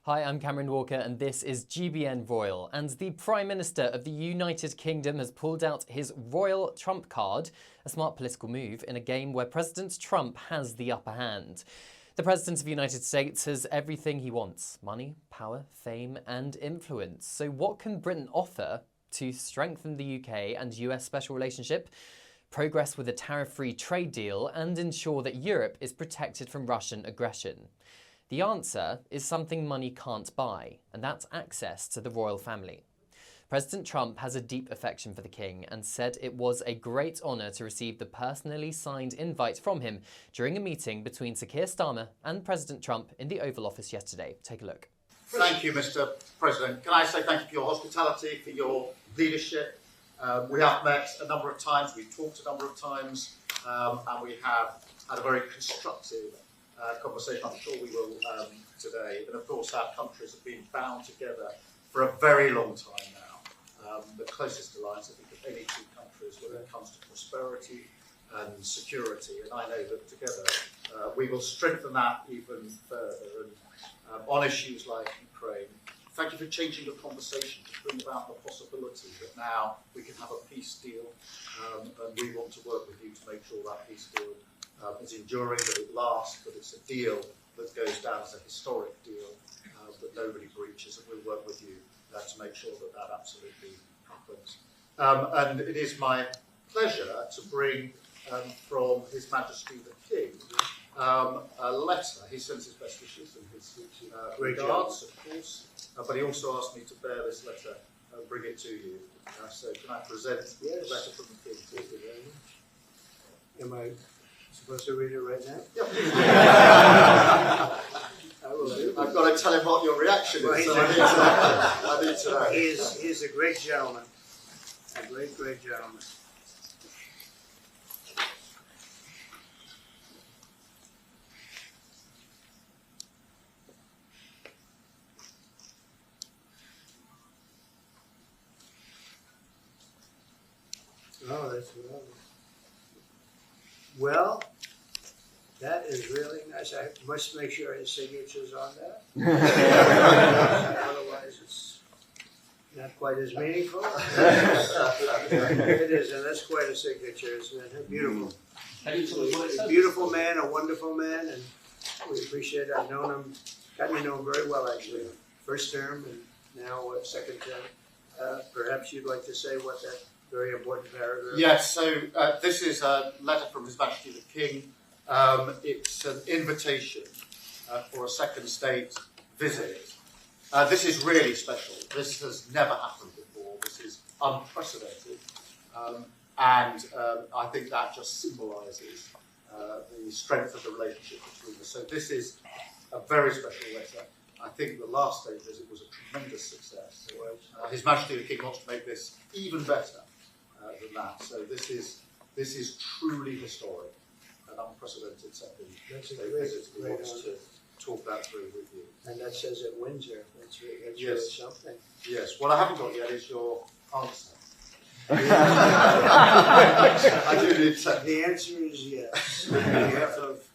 Hi, I'm Cameron Walker and this is GBN Royal, and the Prime Minister of the United Kingdom has pulled out his Royal Trump card, a smart political move in a game where President Trump has the upper hand. The President of the United States has everything he wants: money, power, fame and influence. So what can Britain offer to strengthen the UK and US special relationship, progress with a tariff-free trade deal and ensure that Europe is protected from Russian aggression? The answer is something money can't buy, and that's access to the royal family. President Trump has a deep affection for the King and said it was a great honour to receive the personally signed invite from him during a meeting between Sir Keir Starmer and President Trump in the Oval Office yesterday. Take a look. Thank you, Mr. President. Can I say thank you for your hospitality, for your leadership. We have met a number of times, we've talked a number of times, and we have had a very constructive conversation. I'm sure we will today. And of course, our countries have been bound together for a very long time now. The closest alliance, I think, of any two countries when it comes to prosperity and security. And I know that together we will strengthen that even further. And on issues like Ukraine, thank you for changing the conversation to bring about the possibility that now we can have a peace deal. And we want to work with you to make sure that peace deal is enduring, that it lasts, that it's a deal that goes down as a historic deal, that nobody breaches, and we'll work with you to make sure that that absolutely happens. And it is my pleasure to bring from His Majesty the King a letter. He sends his best wishes and his regards, of course, but he also asked me to bear this letter and bring it to you. So can I present the letter from the King? Thank you very much. Am I supposed to read it right now? Yeah. I've got to tell him what your reaction is, so I need to know. He's a great gentleman. A great gentleman. Oh, that's well, that is really nice. I must make sure his signature's on that. Otherwise, it's not quite as meaningful. It is, and that's quite a signature, isn't it? Beautiful. A beautiful man, a wonderful man, and we appreciate it. I've known him, gotten to know him very well, actually. First term and now second term. Perhaps you'd like to say what that very important paragraph. Yes, so this is a letter from His Majesty the King. It's an invitation for a second state visit. This is really special. This has never happened before. This is unprecedented. And I think that just symbolises the strength of the relationship between us. So this is a very special letter. I think the last state visit was a tremendous success. His Majesty the King wants to make this even better than that. So this is truly historic, an unprecedented second state visit. He wants to talk that through with you. And that says at Windsor. That's really Yes. something. Yes. What I haven't got yet is your answer. I do need to. The answer is yes. On behalf of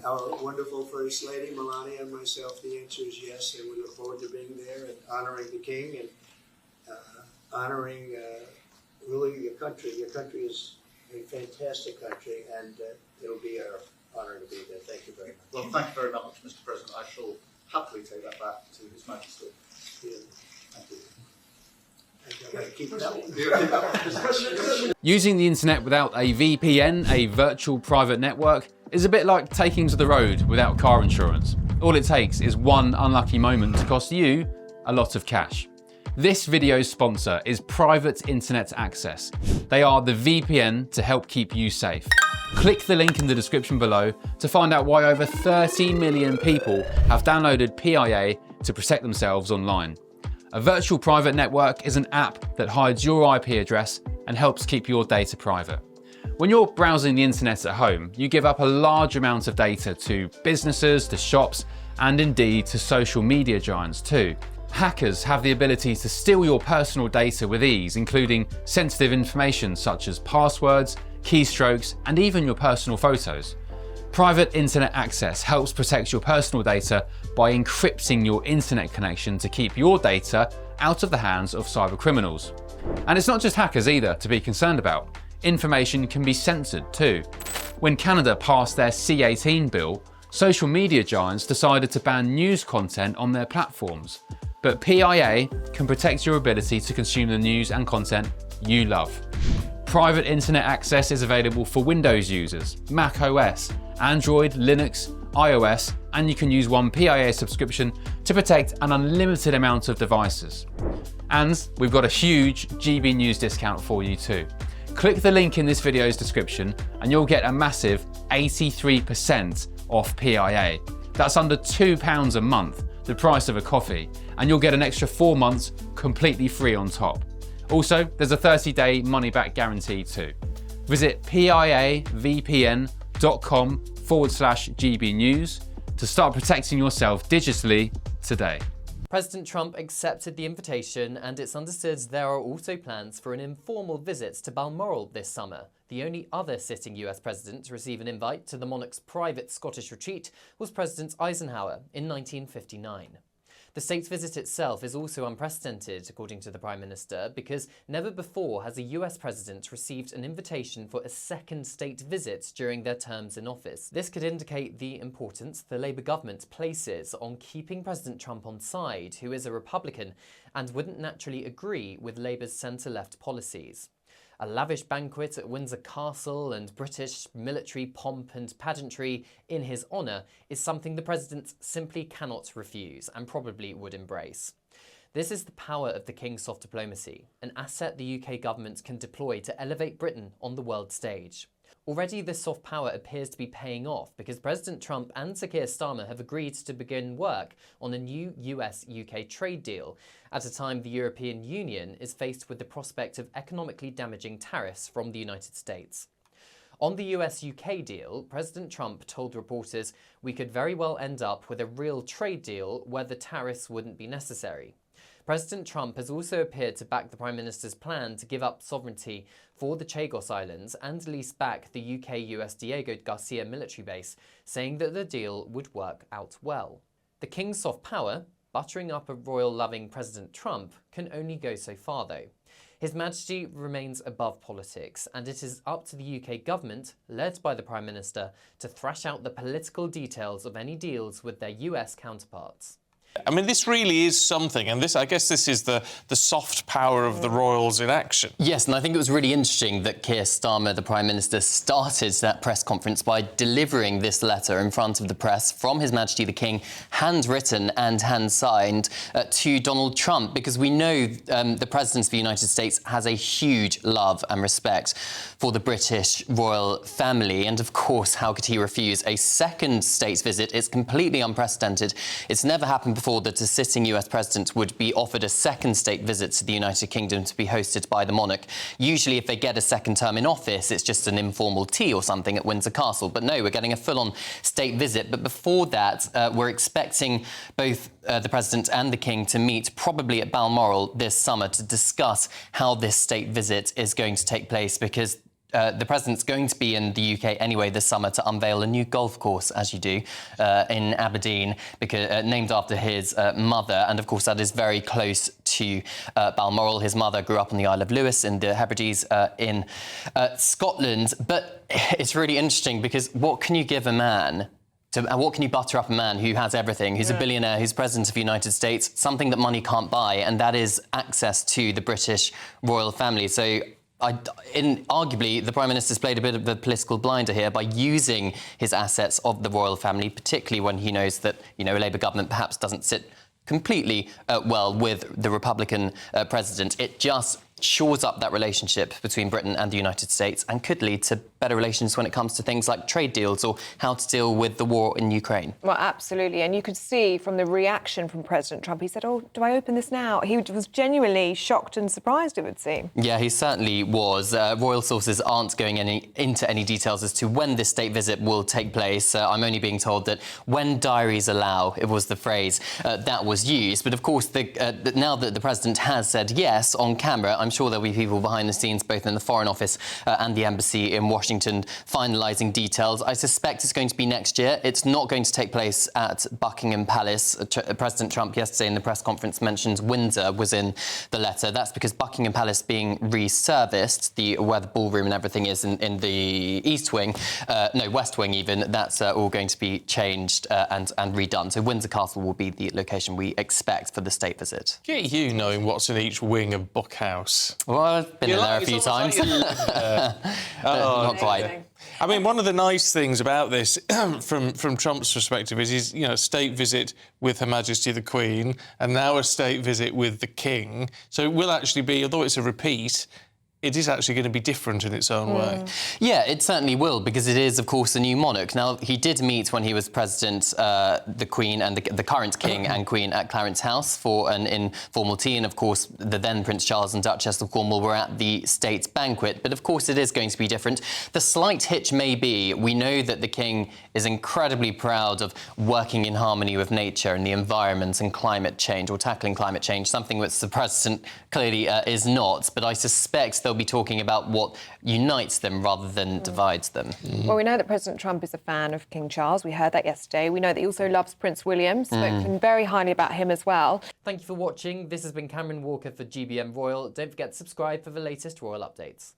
our wonderful First Lady, Melania, and myself, the answer is yes, and we look forward to being there and honouring the King and honouring really your country. Your country is a fantastic country, and it'll be our honour to be there. Thank you very much. Well, thank you very much, Mr. President. I shall happily take that back to His Majesty. Yeah. Thank you. I've got to keep that one. Using the internet without a VPN, a virtual private network, is a bit like taking to the road without car insurance. All it takes is one unlucky moment to cost you a lot of cash. This video's sponsor is Private Internet Access. They are the VPN to help keep you safe. Click the link in the description below to find out why over 30 million people have downloaded PIA to protect themselves online. A virtual private network is an app that hides your IP address and helps keep your data private. When you're browsing the internet at home, you give up a large amount of data to businesses, to shops, and indeed to social media giants too. Hackers have the ability to steal your personal data with ease, including sensitive information such as passwords, keystrokes, and even your personal photos. Private internet access helps protect your personal data by encrypting your internet connection to keep your data out of the hands of cyber criminals. And it's not just hackers either to be concerned about. Information can be censored too. When Canada passed their C18 bill, social media giants decided to ban news content on their platforms. But PIA can protect your ability to consume the news and content you love. Private internet access is available for Windows users, Mac OS, Android, Linux, iOS, and you can use one PIA subscription to protect an unlimited amount of devices. And we've got a huge GB News discount for you too. Click the link in this video's description and you'll get a massive 83% off PIA. That's under £2 a month, the price of a coffee, and you'll get an extra 4 months completely free on top. Also, there's a 30-day money-back guarantee too. Visit piavpn.com/GB News to start protecting yourself digitally today. President Trump accepted the invitation, and it's understood there are also plans for an informal visit to Balmoral this summer. The only other sitting US president to receive an invite to the monarch's private Scottish retreat was President Eisenhower in 1959. The state's visit itself is also unprecedented, according to the Prime Minister, because never before has a US president received an invitation for a second state visit during their terms in office. This could indicate the importance the Labour government places on keeping President Trump on side, who is a Republican and wouldn't naturally agree with Labour's centre-left policies. A lavish banquet at Windsor Castle and British military pomp and pageantry in his honour is something the president simply cannot refuse and probably would embrace. This is the power of the King's soft diplomacy, an asset the UK government can deploy to elevate Britain on the world stage. Already this soft power appears to be paying off because President Trump and Sir Keir Starmer have agreed to begin work on a new US-UK trade deal at a time the European Union is faced with the prospect of economically damaging tariffs from the United States. On the US-UK deal, President Trump told reporters we could very well end up with a real trade deal where the tariffs wouldn't be necessary. President Trump has also appeared to back the Prime Minister's plan to give up sovereignty for the Chagos Islands and lease back the UK-US Diego Garcia military base, saying that the deal would work out well. The King's soft power, buttering up a royal-loving President Trump, can only go so far though. His Majesty remains above politics, and it is up to the UK government, led by the Prime Minister, to thrash out the political details of any deals with their US counterparts. I mean, this really is something, and I guess this is the soft power of the royals in action. Yes, and I think it was really interesting that Keir Starmer, the Prime Minister, started that press conference by delivering this letter in front of the press from His Majesty the King, handwritten and hand-signed, to Donald Trump, because we know the President of the United States has a huge love and respect for the British royal family, and of course, how could he refuse a second state visit? It's completely unprecedented. It's never happened before that a sitting US president would be offered a second state visit to the United Kingdom to be hosted by the monarch. Usually if they get a second term in office, it's just an informal tea or something at Windsor Castle. But no, we're getting a full-on state visit. But before that, we're expecting both the President and the King to meet probably at Balmoral this summer to discuss how this state visit is going to take place, because the President's going to be in the UK anyway this summer to unveil a new golf course, as you do, in Aberdeen, because, named after his mother. And of course, that is very close to Balmoral. His mother grew up on the Isle of Lewis in the Hebrides in Scotland. But it's really interesting because what can you give a man? What can you butter up a man who has everything, who's a billionaire, who's President of the United States? Something that money can't buy, and that is access to the British royal family. So arguably, the Prime Minister's played a bit of a political blinder here by using his assets of the royal family, particularly when he knows that, a Labour government perhaps doesn't sit completely well with the Republican president. It just shores up that relationship between Britain and the United States and could lead to better relations when it comes to things like trade deals or how to deal with the war in Ukraine. Well, absolutely. And you could see from the reaction from President Trump, he said, oh, do I open this now? He was genuinely shocked and surprised, it would seem. Yeah, he certainly was. Royal sources aren't going into any details as to when this state visit will take place. I'm only being told that when diaries allow, it was the phrase that was used. But of course, now that the President has said yes on camera, I'm I'm sure there'll be people behind the scenes, both in the Foreign Office and the Embassy in Washington, finalising details. I suspect it's going to be next year. It's not going to take place at Buckingham Palace. President Trump yesterday in the press conference mentioned Windsor was in the letter. That's because Buckingham Palace being resurfaced, where the ballroom and everything is in the East Wing, West Wing even, that's all going to be changed and redone. So Windsor Castle will be the location we expect for the state visit. Get you knowing what's in each wing of Buck House. Well, I've been in there a few times. Not quite. I mean, one of the nice things about this, from Trump's perspective, is his, state visit with Her Majesty the Queen, and now a state visit with the King. So it will actually be, although it's a repeat, it is actually going to be different in its own way. Yeah, it certainly will, because it is, of course, a new monarch. Now, he did meet when he was president, the Queen and the current King and Queen at Clarence House for an informal tea, and, of course, the then Prince Charles and Duchess of Cornwall were at the state banquet. But, of course, it is going to be different. The slight hitch may be, we know that the King is incredibly proud of working in harmony with nature and the environment and climate change, or tackling climate change, something which the president clearly is not. But I suspect they'll be talking about what unites them rather than divides them. Well, we know that President Trump is a fan of King Charles. We heard that yesterday. We know that he also loves Prince William, spoken very highly about him as well. Thank you for watching. This has been Cameron Walker for GBN Royal. Don't forget to subscribe for the latest royal updates.